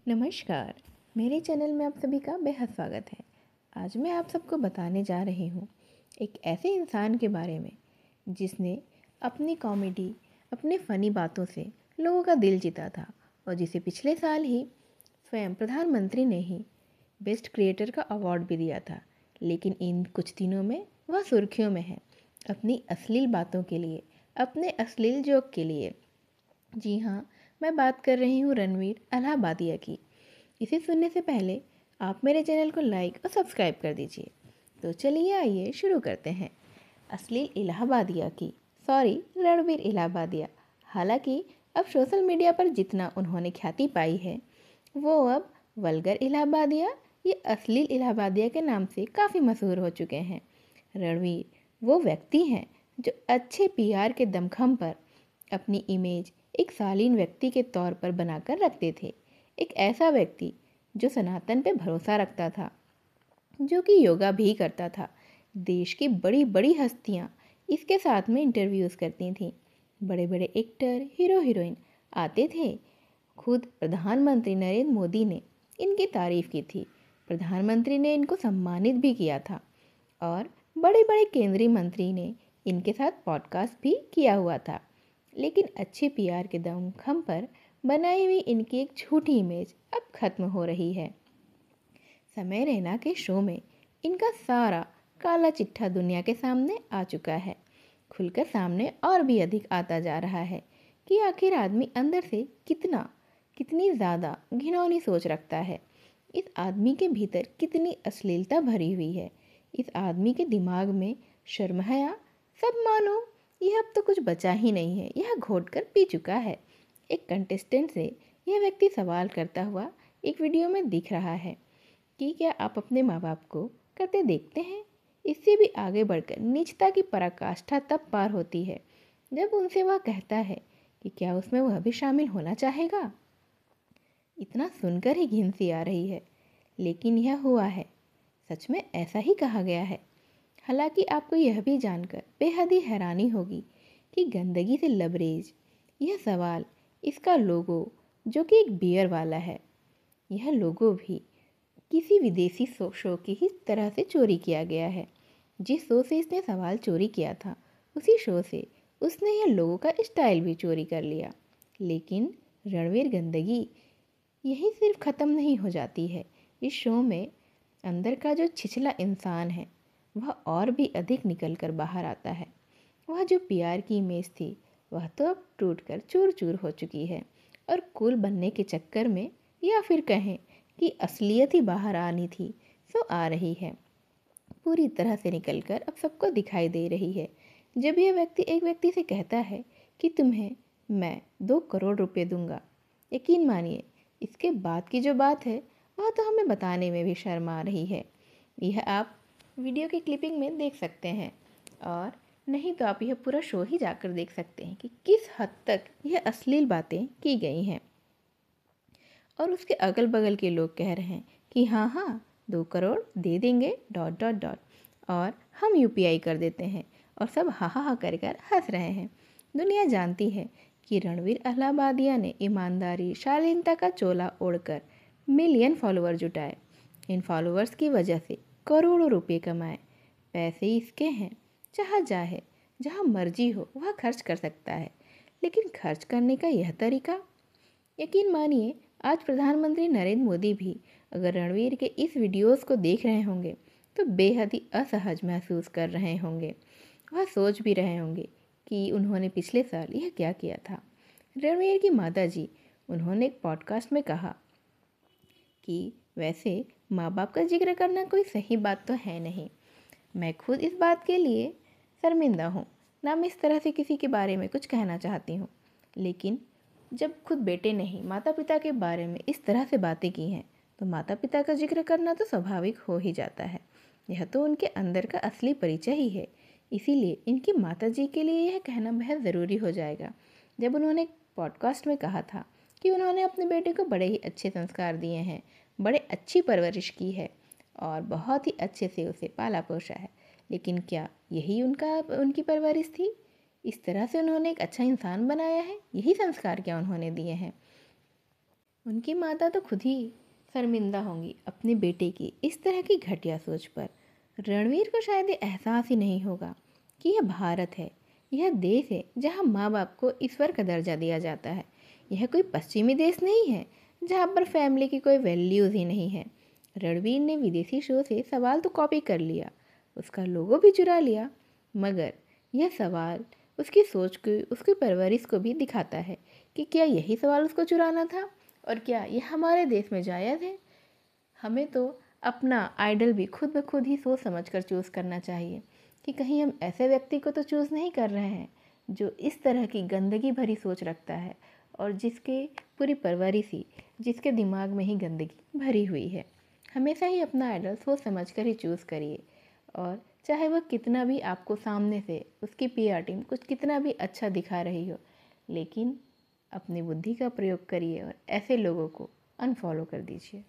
नमस्कार। मेरे चैनल में आप सभी का बेहद स्वागत है। आज मैं आप सबको बताने जा रही हूँ एक ऐसे इंसान के बारे में जिसने अपनी कॉमेडी, अपने फ़नी बातों से लोगों का दिल जीता था और जिसे पिछले साल ही स्वयं प्रधानमंत्री ने ही बेस्ट क्रिएटर का अवार्ड भी दिया था। लेकिन इन कुछ दिनों में वह सुर्खियों में है अपनी अश्लील बातों के लिए, अपने अश्लील जोक के लिए। जी हाँ, मैं बात कर रही हूँ रणवीर अलाहाबादिया की। इसे सुनने से पहले आप मेरे चैनल को लाइक और सब्सक्राइब कर दीजिए। तो चलिए आइए शुरू करते हैं। अश्लील इलाहाबादिया की, सॉरी रणवीर इलाहाबादिया। हालांकि अब सोशल मीडिया पर जितना उन्होंने ख्याति पाई है वो अब वल्गर इलाहाबादिया ये अश्लील इलाहाबादिया के नाम से काफ़ी मशहूर हो चुके हैं। रणवीर वो व्यक्ति हैं जो अच्छे पीआर के दमखम पर अपनी इमेज एक शालीन व्यक्ति के तौर पर बनाकर रखते थे। एक ऐसा व्यक्ति जो सनातन पे भरोसा रखता था, जो कि योगा भी करता था। देश की बड़ी बड़ी हस्तियां इसके साथ में इंटरव्यूज़ करती थीं। बड़े बड़े एक्टर, हीरो हीरोइन आते थे। खुद प्रधानमंत्री नरेंद्र मोदी ने इनकी तारीफ की थी। प्रधानमंत्री ने इनको सम्मानित भी किया था और बड़े बड़े केंद्रीय मंत्री ने इनके साथ पॉडकास्ट भी किया हुआ था। लेकिन अच्छे पीआर के दमखम पर बनाई हुई इनकी एक झूठी इमेज अब खत्म हो रही है। समय रैना के शो में इनका सारा काला चिट्ठा दुनिया के सामने आ चुका है। खुलकर सामने और भी अधिक आता जा रहा है कि आखिर आदमी अंदर से कितनी ज़्यादा घिनौनी सोच रखता है। इस आदमी के भीतर कितनी अश्लीलता भरी हुई है। इस आदमी के दिमाग में शर्म हया सब मानो यह अब तो कुछ बचा ही नहीं है, यह घोट कर पी चुका है। एक कंटेस्टेंट से यह व्यक्ति सवाल करता हुआ एक वीडियो में दिख रहा है कि क्या आप अपने माँ बाप को करते देखते हैं। इससे भी आगे बढ़कर नीचता की पराकाष्ठा तब पार होती है जब उनसे वह कहता है कि क्या उसमें वह भी शामिल होना चाहेगा। इतना सुनकर ही घिन सी आ रही है, लेकिन यह हुआ है। सच में ऐसा ही कहा गया है। हालांकि आपको यह भी जानकर बेहद ही हैरानी होगी कि गंदगी से लबरेज यह सवाल, इसका लोगो जो कि एक बियर वाला है, यह लोगो भी किसी विदेशी शो की ही तरह से चोरी किया गया है। जिस शो से इसने सवाल चोरी किया था उसी शो से उसने यह लोगों का स्टाइल भी चोरी कर लिया। लेकिन रणवीर गंदगी यही सिर्फ ख़त्म नहीं हो जाती है। इस शो में अंदर का जो छिछला इंसान है वह और भी अधिक निकल कर बाहर आता है। वह जो पीआर की इमेज थी वह तो अब टूट कर चूर चूर हो चुकी है और कूल बनने के चक्कर में, या फिर कहें कि असलियत ही बाहर आनी थी, सो आ रही है। पूरी तरह से निकलकर अब सबको दिखाई दे रही है। जब यह व्यक्ति एक व्यक्ति से कहता है कि तुम्हें मैं 2 करोड़ रुपए दूंगा, यकीन मानिए इसके बाद की जो बात है वह तो हमें बताने में भी शर्म आ रही है। यह आप वीडियो की क्लिपिंग में देख सकते हैं और नहीं तो आप यह पूरा शो ही जाकर देख सकते हैं कि किस हद तक यह अश्लील बातें की गई हैं। और उसके अगल बगल के लोग कह रहे हैं कि हाँ हाँ 2 करोड़ दे देंगे डॉट डॉट डॉट, और हम यूपीआई कर देते हैं, और सब हा हा हा कर हंस रहे हैं। दुनिया जानती है कि रणवीर अलाहाबादिया ने ईमानदारी, शालीनता का चोला ओढ़कर मिलियन फॉलोअर जुटाए। इन फॉलोअर्स की वजह से करोड़ों रुपए कमाए। पैसे इसके हैं, जहाँ चाहे जहाँ मर्जी हो वह खर्च कर सकता है। लेकिन खर्च करने का यह तरीका, यकीन मानिए आज प्रधानमंत्री नरेंद्र मोदी भी अगर रणवीर के इस वीडियोस को देख रहे होंगे तो बेहद ही असहज महसूस कर रहे होंगे। वह सोच भी रहे होंगे कि उन्होंने पिछले साल यह क्या किया था। रणवीर की माताजी, उन्होंने एक पॉडकास्ट में कहा कि वैसे माँ बाप का जिक्र करना कोई सही बात तो है नहीं। मैं खुद इस बात के लिए शर्मिंदा हूँ, ना मैं इस तरह से किसी के बारे में कुछ कहना चाहती हूँ। लेकिन जब खुद बेटे ने ही माता पिता के बारे में इस तरह से बातें की हैं तो माता पिता का जिक्र करना तो स्वाभाविक हो ही जाता है। यह तो उनके अंदर का असली परिचय ही है। इसीलिए इनकी माता जी के लिए यह कहना बेहद ज़रूरी हो जाएगा। जब उन्होंने एक पॉडकास्ट में कहा था कि उन्होंने अपने बेटे को बड़े ही अच्छे संस्कार दिए हैं, बड़े अच्छी परवरिश की है और बहुत ही अच्छे से उसे पाला पोसा है, लेकिन क्या यही उनकी परवरिश थी? इस तरह से उन्होंने एक अच्छा इंसान बनाया है? यही संस्कार क्या उन्होंने दिए हैं? उनकी माता तो खुद ही शर्मिंदा होंगी अपने बेटे की इस तरह की घटिया सोच पर। रणवीर को शायद ये एहसास ही नहीं होगा कि यह भारत है, यह देश है जहाँ माँ बाप को ईश्वर का दर्जा दिया जाता है। यह कोई पश्चिमी देश नहीं है जहाँ पर फैमिली की कोई वैल्यूज़ ही नहीं है। रणवीर ने विदेशी शो से सवाल तो कॉपी कर लिया, उसका लोगो भी चुरा लिया, मगर यह सवाल उसकी सोच को, उसकी परवरिश को भी दिखाता है कि क्या यही सवाल उसको चुराना था और क्या यह हमारे देश में जायज़ है। हमें तो अपना आइडल भी खुद ब खुद ही सोच समझ कर चूज़ करना चाहिए कि कहीं हम ऐसे व्यक्ति को तो चूज़ नहीं कर रहे हैं जो इस तरह की गंदगी भरी सोच रखता है और जिसके पूरी परवरिश ही, जिसके दिमाग में ही गंदगी भरी हुई है। हमेशा ही अपना आइडल सोच समझ कर ही चूज़ करिए, और चाहे वह कितना भी आपको सामने से उसकी पीआर टीम कुछ कितना भी अच्छा दिखा रही हो, लेकिन अपनी बुद्धि का प्रयोग करिए और ऐसे लोगों को अनफॉलो कर दीजिए।